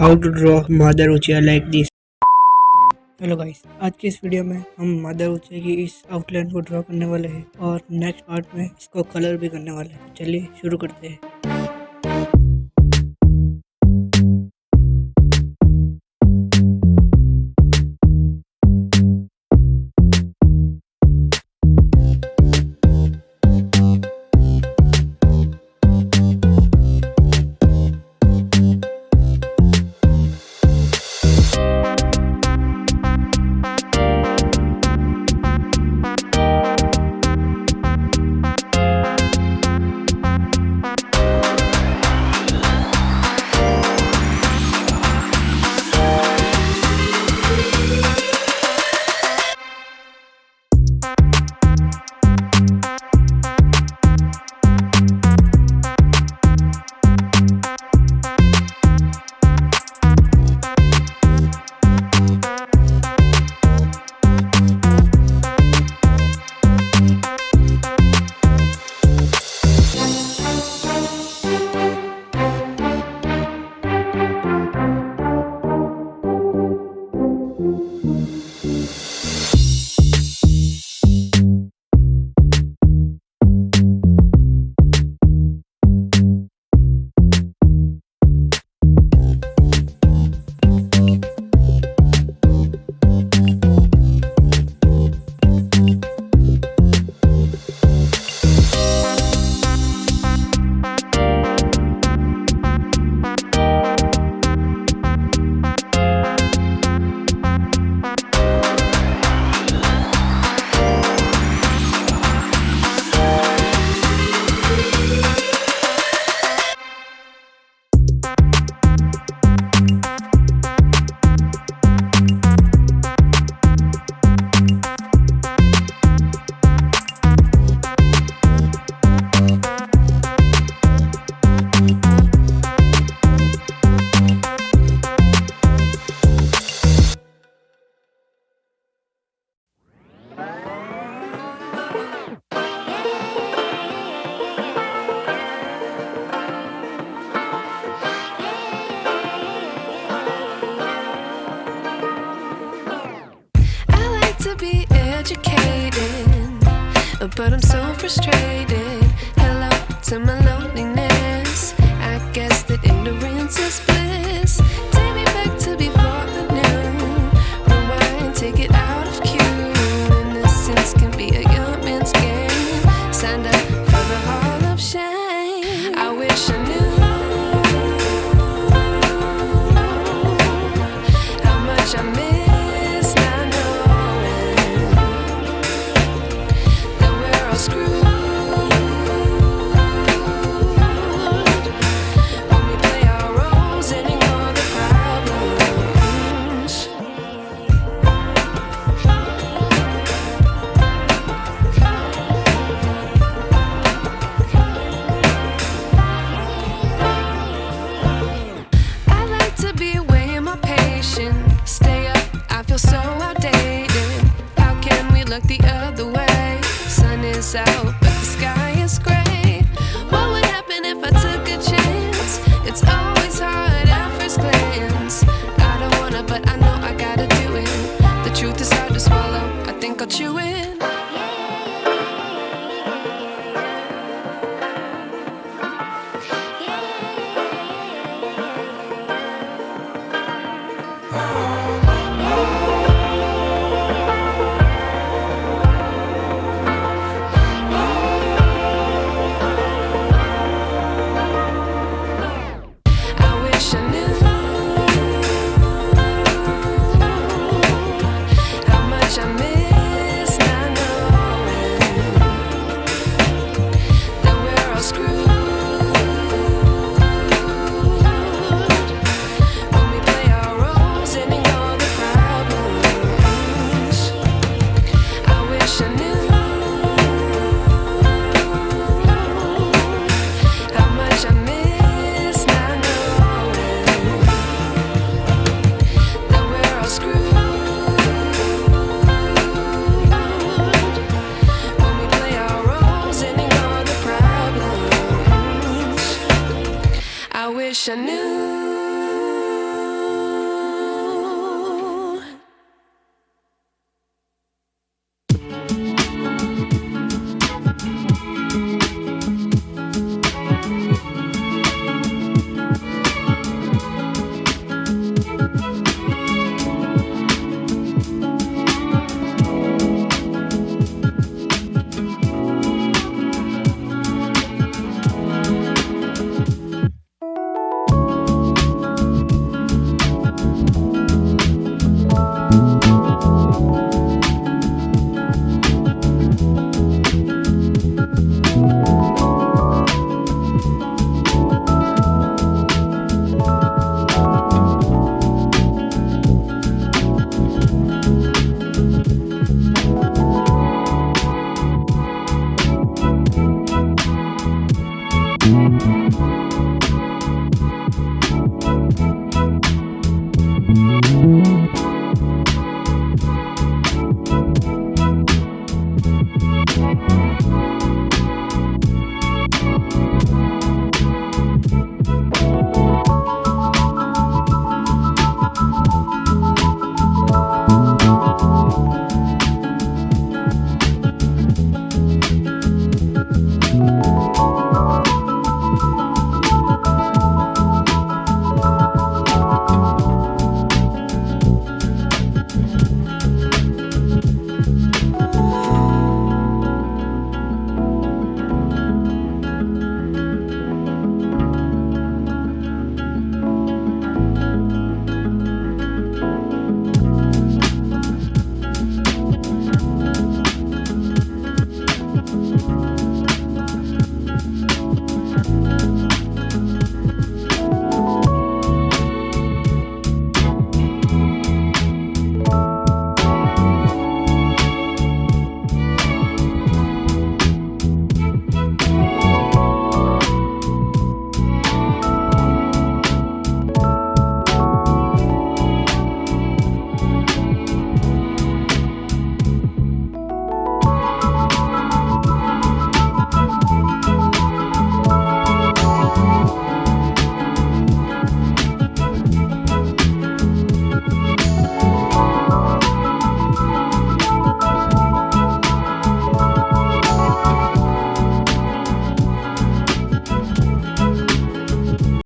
How to draw Madara Uchiha like this. Hello guys, आज की इस वीडियो में हम मदर उचिया की इस आउटलाइन को ड्रॉ करने वाले हैं और नेक्स्ट पार्ट में इसको कलर भी करने वाले हैं। चलिए शुरू करते हैं। Be educated, but I'm so frustrated. Hello to my loneliness. I guess that ignorance is bliss. Take me back to before the new. Rewind, take it out of cue. Innocence can be a young man's game. Signed up for the hall of shame. I wish I knew how much I miss. Stay up, I feel so outdated. How can we look the other way? Sun is out.